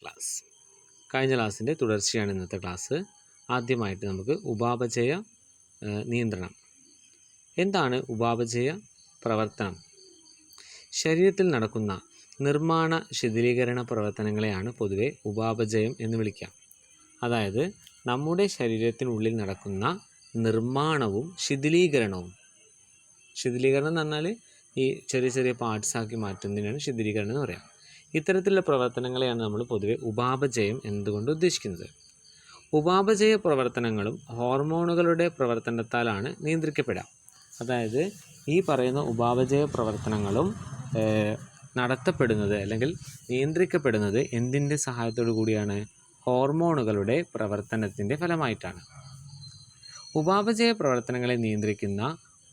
Class. കഴിഞ്ഞ ക്ലാസ്സിൻ്റെ തുടർച്ചയാണ് ഇന്നത്തെ ക്ലാസ്. ആദ്യമായിട്ട് നമുക്ക് ഉപാപചയ നിയന്ത്രണം. എന്താണ് ഉപാപചയ പ്രവർത്തനം? ശരീരത്തിൽ നടക്കുന്ന നിർമ്മാണ ശിഥിലീകരണ പ്രവർത്തനങ്ങളെയാണ് പൊതുവെ ഉപാപചയം എന്ന് വിളിക്കുക. അതായത് നമ്മുടെ ശരീരത്തിനുള്ളിൽ നടക്കുന്ന നിർമ്മാണവും ശിഥിലീകരണവും. ശിഥിലീകരണം എന്ന് പറഞ്ഞാൽ ഈ ചെറിയ ചെറിയ പാർട്സാക്കി മാറ്റുന്നതിനാണ് ശിഥിലീകരണം എന്ന് പറയുക. ഇത്തരത്തിലുള്ള പ്രവർത്തനങ്ങളെയാണ് നമ്മൾ പൊതുവെ ഉപാപചയം എന്നതുകൊണ്ട് ഉദ്ദേശിക്കുന്നത്. ഉപാപചയ പ്രവർത്തനങ്ങളും ഹോർമോണുകളുടെ പ്രവർത്തനത്താലാണ് നിയന്ത്രിക്കപ്പെടുക. അതായത് ഈ പറയുന്ന ഉപാപചയ പ്രവർത്തനങ്ങളും നടത്തപ്പെടുന്നത് അല്ലെങ്കിൽ നിയന്ത്രിക്കപ്പെടുന്നത് എന്തിൻ്റെ സഹായത്തോടു കൂടിയാണ്? ഹോർമോണുകളുടെ പ്രവർത്തനത്തിൻ്റെ ഫലമായിട്ടാണ്. ഉപാപചയ പ്രവർത്തനങ്ങളെ നിയന്ത്രിക്കുന്ന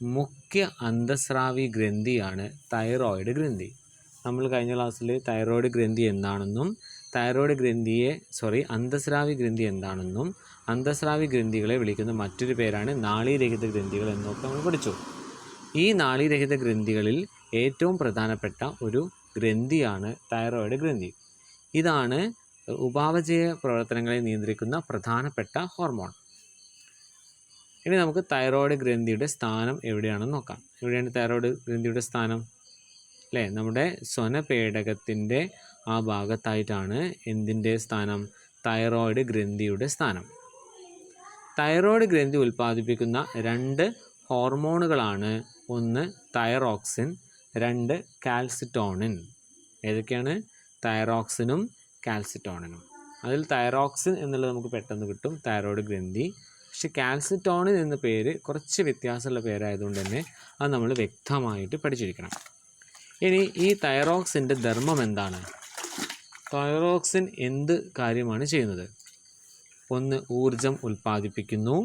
മുഖ്യ അന്തസ്രാവി ഗ്രന്ഥിയാണ് തൈറോയിഡ് ഗ്രന്ഥി. നമ്മൾ കഴിഞ്ഞ ക്ലാസ്സിൽ തൈറോയിഡ് ഗ്രന്ഥി എന്താണെന്നും അന്തസ്രാവി ഗ്രന്ഥി എന്താണെന്നും അന്തസ്രാവി ഗ്രന്ഥികളെ വിളിക്കുന്ന മറ്റൊരു പേരാണ് നാളീരഹിത ഗ്രന്ഥികൾ എന്നൊക്കെ നമ്മൾ പഠിച്ചു. ഈ നാളീരഹിത ഗ്രന്ഥികളിൽ ഏറ്റവും പ്രധാനപ്പെട്ട ഒരു ഗ്രന്ഥിയാണ് തൈറോയിഡ് ഗ്രന്ഥി. ഇതാണ് ഉപാപചയ പ്രവർത്തനങ്ങളെ നിയന്ത്രിക്കുന്ന പ്രധാനപ്പെട്ട ഹോർമോൺ. ഇനി നമുക്ക് തൈറോയിഡ് ഗ്രന്ഥിയുടെ സ്ഥാനം എവിടെയാണെന്ന് നോക്കാം. എവിടെയാണ് തൈറോയിഡ് ഗ്രന്ഥിയുടെ സ്ഥാനം? അല്ലേ, നമ്മുടെ സ്വനപേടകത്തിൻ്റെ ആ ഭാഗത്തായിട്ടാണ് എന്തിൻ്റെ സ്ഥാനം? തൈറോയിഡ് ഗ്രന്ഥിയുടെ സ്ഥാനം. തൈറോയിഡ് ഗ്രന്ഥി ഉൽപ്പാദിപ്പിക്കുന്ന രണ്ട് ഹോർമോണുകളാണ്, ഒന്ന് തൈറോക്സിൻ, രണ്ട് കാൽസിറ്റോണിൻ. ഏതൊക്കെയാണ്? തൈറോക്സിനും കാൽസിറ്റോണിനും. അതിൽ തൈറോക്സിൻ എന്നുള്ളത് നമുക്ക് പെട്ടെന്ന് കിട്ടും, തൈറോയിഡ് ഗ്രന്ഥി. പക്ഷെ കാൽസിറ്റോണിൻ എന്ന പേര് കുറച്ച് വ്യത്യാസമുള്ള പേരായതുകൊണ്ട് തന്നെ അത് നമ്മൾ വ്യക്തമായിട്ട് പഠിച്ചിരിക്കണം. ഇനി ഈ തൈറോക്സിൻ്റെ ധർമ്മം എന്താണ്? തൈറോക്സിൻ എന്ത് കാര്യമാണ് ചെയ്യുന്നത്? ഒന്ന്, ഊർജം ഉൽപ്പാദിപ്പിക്കുന്നു,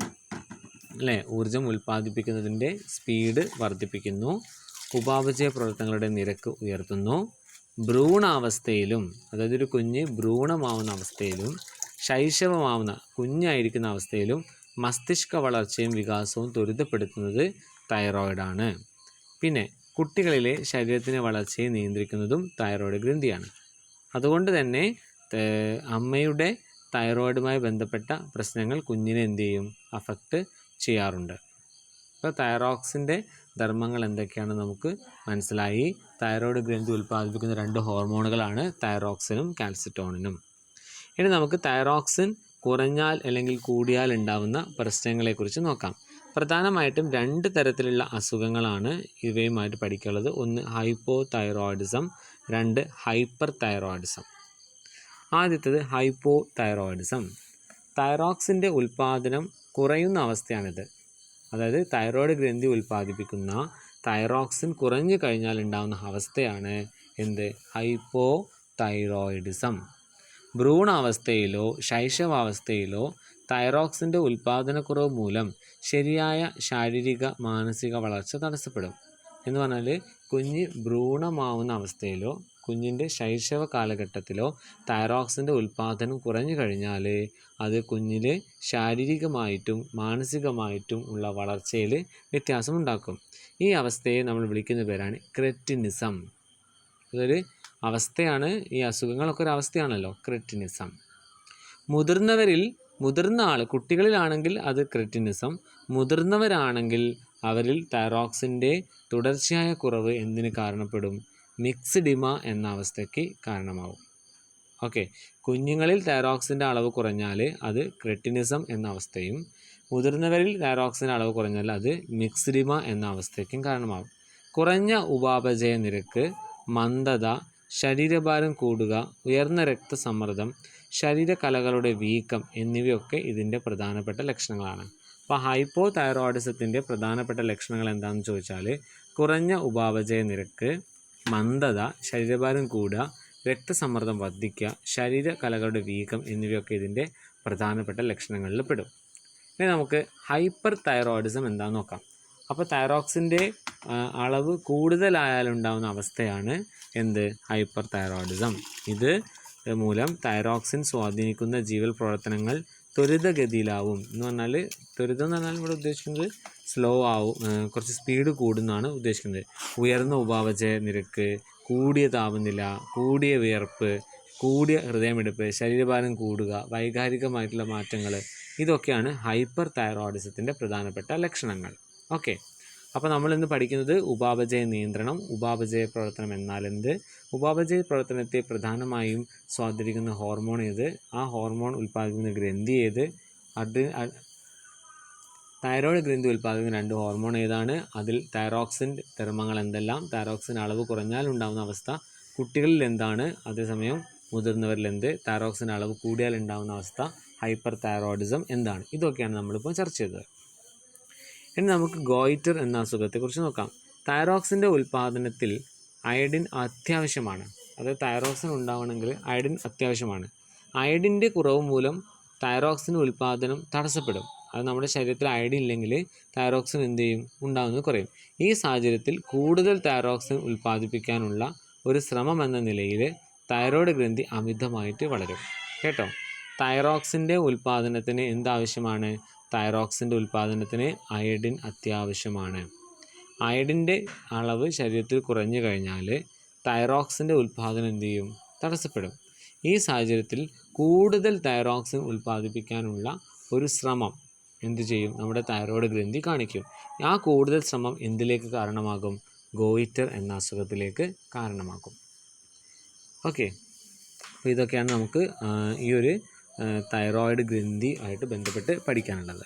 അല്ലേ? ഊർജം ഉൽപ്പാദിപ്പിക്കുന്നതിൻ്റെ സ്പീഡ് വർദ്ധിപ്പിക്കുന്നു, ഉപാപചയ പ്രവർത്തനങ്ങളുടെ നിരക്ക് ഉയർത്തുന്നു, ഭ്രൂണാവസ്ഥയിലും, അതായത് ഒരു കുഞ്ഞ് ഭ്രൂണമാവുന്ന അവസ്ഥയിലും ശൈശവമാവുന്ന കുഞ്ഞായിരിക്കുന്ന അവസ്ഥയിലും മസ്തിഷ്ക വളർച്ചയും വികാസവും ത്വരിതപ്പെടുത്തുന്നത് തൈറോയിഡാണ്. പിന്നെ കുട്ടികളിലെ ശരീരത്തിൻ്റെ വളർച്ചയെ നിയന്ത്രിക്കുന്നതും തൈറോയിഡ് ഗ്രന്ഥിയാണ്. അതുകൊണ്ട് തന്നെ അമ്മയുടെ തൈറോയിഡുമായി ബന്ധപ്പെട്ട പ്രശ്നങ്ങൾ കുഞ്ഞിനെ എന്ത് ചെയ്യും? അഫക്റ്റ് ചെയ്യാറുണ്ട്. അപ്പോൾ തൈറോക്സിൻ്റെ ധർമ്മങ്ങൾ എന്തൊക്കെയാണെന്ന് നമുക്ക് മനസ്സിലായി. തൈറോയിഡ് ഗ്രന്ഥി ഉൽപ്പാദിപ്പിക്കുന്ന രണ്ട് ഹോർമോണുകളാണ് തൈറോക്സിനും കാൽസിറ്റോണിനും. ഇനി നമുക്ക് തൈറോക്സിൻ കുറഞ്ഞാൽ അല്ലെങ്കിൽ കൂടിയാൽ ഉണ്ടാവുന്ന പ്രശ്നങ്ങളെക്കുറിച്ച് നോക്കാം. പ്രധാനമായിട്ടും രണ്ട് തരത്തിലുള്ള അസുഖങ്ങളാണ് ഇവയുമായിട്ട് പഠിക്കാനുള്ളത്. ഒന്ന് ഹൈപ്പോ തൈറോയിഡിസം, രണ്ട് ഹൈപ്പർ തൈറോയിഡിസം. ആദ്യത്തേത് ഹൈപ്പോ തൈറോയിഡിസം. തൈറോക്സിൻ്റെ ഉൽപ്പാദനം കുറയുന്ന അവസ്ഥയാണിത്. അതായത് തൈറോയിഡ് ഗ്രന്ഥി ഉൽപ്പാദിപ്പിക്കുന്ന തൈറോക്സിൻ കുറഞ്ഞു കഴിഞ്ഞാൽ ഉണ്ടാകുന്ന അവസ്ഥയാണ് എന്ത്? Hypo thyroidism. ഭ്രൂണാവസ്ഥയിലോ ശൈശവാവസ്ഥയിലോ തൈറോക്സിൻ്റെ ഉൽപ്പാദനക്കുറവ് മൂലം ശരിയായ ശാരീരിക മാനസിക വളർച്ച തടസ്സപ്പെടും. എന്ന് പറഞ്ഞാൽ കുഞ്ഞ് ഭ്രൂണമാവുന്ന അവസ്ഥയിലോ കുഞ്ഞിൻ്റെ ശൈശവ കാലഘട്ടത്തിലോ തൈറോക്സിൻ്റെ ഉൽപ്പാദനം കുറഞ്ഞു കഴിഞ്ഞാൽ അത് കുഞ്ഞിൽ ശാരീരികമായിട്ടും മാനസികമായിട്ടും ഉള്ള വളർച്ചയിൽ വ്യത്യാസമുണ്ടാക്കും. ഈ അവസ്ഥയെ നമ്മൾ വിളിക്കുന്ന പേരാണ് ക്രെറ്റിനിസം. അതൊരു അവസ്ഥയാണ്. ഈ അസുഖങ്ങളൊക്കെ ഒരു അവസ്ഥയാണല്ലോ, ക്രെറ്റിനിസം. കുട്ടികളിലാണെങ്കിൽ അത് ക്രെറ്റിനിസം. മുതിർന്നവരാണെങ്കിൽ അവരിൽ തൈറോക്സിൻ്റെ തുടർച്ചയായ കുറവ് എന്തിന് കാരണപ്പെടും? മിക്സ്ഡിമ എന്ന അവസ്ഥയ്ക്ക് കാരണമാവും. ഓക്കെ, കുഞ്ഞുങ്ങളിൽ തൈറോക്സിൻ്റെ അളവ് കുറഞ്ഞാൽ അത് ക്രെറ്റിനിസം എന്ന അവസ്ഥയും, മുതിർന്നവരിൽ തൈറോക്സിൻ്റെ അളവ് കുറഞ്ഞാൽ അത് മിക്സ്ഡിമ എന്ന അവസ്ഥയ്ക്കും കാരണമാവും. കുറഞ്ഞ ഉപാപചയ നിരക്ക്, മന്ദത, ശരീരഭാരം കൂടുക, ഉയർന്ന രക്തസമ്മർദ്ദം, ശരീരകലകളുടെ വീക്കം എന്നിവയൊക്കെ ഇതിൻ്റെ പ്രധാനപ്പെട്ട ലക്ഷണങ്ങളാണ്. അപ്പോൾ ഹൈപ്പോ തൈറോയിഡിസത്തിൻ്റെ പ്രധാനപ്പെട്ട ലക്ഷണങ്ങൾ എന്താണെന്ന് ചോദിച്ചാൽ കുറഞ്ഞ ഉപാപചയ നിരക്ക്, മന്ദത, ശരീരഭാരം കൂടുക, രക്തസമ്മർദ്ദം വർദ്ധിക്കുക, ശരീരകലകളുടെ വീക്കം എന്നിവയൊക്കെ ഇതിൻ്റെ പ്രധാനപ്പെട്ട ലക്ഷണങ്ങളിൽ പെടും. ഇനി നമുക്ക് ഹൈപ്പർ തൈറോയിഡിസം എന്താണെന്ന് നോക്കാം. അപ്പോൾ തൈറോക്സിൻ്റെ അളവ് കൂടുതലായാലുണ്ടാകുന്ന അവസ്ഥയാണ് എന്ത്? Hyper thyroidism. ഇത് മൂലം തൈറോക്സിൻ സ്വാധീനിക്കുന്ന ജീവൽ പ്രവർത്തനങ്ങൾ ത്വരിതഗതിയിലാവും. എന്ന് പറഞ്ഞാൽ ത്വരിതം എന്ന് പറഞ്ഞാൽ ഇവിടെ ഉദ്ദേശിക്കുന്നത് സ്ലോ ആവും, കുറച്ച് സ്പീഡ് കൂടുന്നതാണ് ഉദ്ദേശിക്കുന്നത്. ഉയർന്ന ഉപാപചയ നിരക്ക്, കൂടിയ താപനില, കൂടിയ വിയർപ്പ്, കൂടിയ ഹൃദയമിടിപ്പ്, ശരീരഭാരം കൂടുക, വൈകാരികമായിട്ടുള്ള മാറ്റങ്ങൾ, ഇതൊക്കെയാണ് ഹൈപ്പർ തൈറോയിഡിസത്തിൻ്റെ പ്രധാനപ്പെട്ട ലക്ഷണങ്ങൾ. ഓക്കെ, അപ്പോൾ നമ്മളിന്ന് പഠിക്കുന്നത് ഉപാപചയ നിയന്ത്രണം. ഉപാപചയ പ്രവർത്തനം എന്നാൽ എന്ത്? ഉപാപചയ പ്രവർത്തനത്തെ പ്രധാനമായും സ്വാധീനിക്കുന്ന ഹോർമോൺ ഏത്? ആ ഹോർമോൺ ഉൽപ്പാദിപ്പിക്കുന്ന ഗ്രന്ഥി ഏത്? തൈറോയ്ഡ് ഗ്രന്ഥി ഉൽപ്പാദിപ്പിക്കുന്ന 2 ഹോർമോൺ ഏതാണ്? അതിൽ തൈറോക്സിൻ ധർമ്മങ്ങൾ എന്തെല്ലാം? തൈറോക്സിൻ അളവ് കുറഞ്ഞാൽ ഉണ്ടാകുന്ന അവസ്ഥ കുട്ടികളിൽ എന്താണ്? അതേസമയം മുതിർന്നവരിൽ എന്ത്? തൈറോക്സിൻ അളവ് കൂടിയാൽ ഉണ്ടാകുന്ന അവസ്ഥ ഹൈപ്പർ തൈറോയിഡിസം എന്താണ്? ഇതൊക്കെയാണ് നമ്മളിപ്പോൾ ചർച്ച ചെയ്തത്. ഇനി നമുക്ക് ഗോയിറ്റർ എന്ന അസുഖത്തെക്കുറിച്ച് നോക്കാം. തൈറോക്സിൻ്റെ ഉൽപ്പാദനത്തിൽ അയഡിൻ അത്യാവശ്യമാണ്. അതായത് തൈറോക്സിൻ ഉണ്ടാവണമെങ്കിൽ അയഡിൻ അത്യാവശ്യമാണ്. അയഡിൻ്റെ കുറവ് മൂലം തൈറോക്സിൻ ഉൽപ്പാദനം തടസ്സപ്പെടും. അത് നമ്മുടെ ശരീരത്തിൽ അയഡിൻ ഇല്ലെങ്കിൽ തൈറോക്സിൻ എന്ത് ചെയ്യും? ഉണ്ടാകുന്നത് കുറയും. ഈ സാഹചര്യത്തിൽ കൂടുതൽ തൈറോക്സിൻ ഉൽപ്പാദിപ്പിക്കാനുള്ള ഒരു ശ്രമം എന്ന നിലയിൽ തൈറോയ്ഡ് ഗ്രന്ഥി അമിതമായിട്ട് വളരും. കേട്ടോ, തൈറോക്സിൻ്റെ ഉൽപ്പാദനത്തിന് എന്താവശ്യമാണ്? തൈറോക്സിൻ്റെ ഉൽപ്പാദനത്തിന് അയഡിൻ അത്യാവശ്യമാണ്. അയഡിൻ്റെ അളവ് ശരീരത്തിൽ കുറഞ്ഞു കഴിഞ്ഞാൽ തൈറോക്സിൻ്റെ ഉൽപ്പാദനം എന്ത് ചെയ്യും? തടസ്സപ്പെടും. ഈ സാഹചര്യത്തിൽ കൂടുതൽ തൈറോക്സിൻ ഉൽപ്പാദിപ്പിക്കാനുള്ള ഒരു ശ്രമം എന്തു ചെയ്യും? നമ്മുടെ തൈറോയ്ഡ് ഗ്രന്ഥി കാണിക്കും. ആ കൂടുതൽ ശ്രമം എന്തിലേക്ക് കാരണമാകും? ഗോയിറ്റർ എന്ന അസുഖത്തിലേക്ക് കാരണമാകും. ഓക്കെ, അപ്പോൾ ഇതൊക്കെയാണ് നമുക്ക് ഈ ഒരു തൈറോയ്ഡ് ഗ്രന്ഥി ആയിട്ട് ബന്ധപ്പെട്ട് പഠിക്കാനുള്ളത്.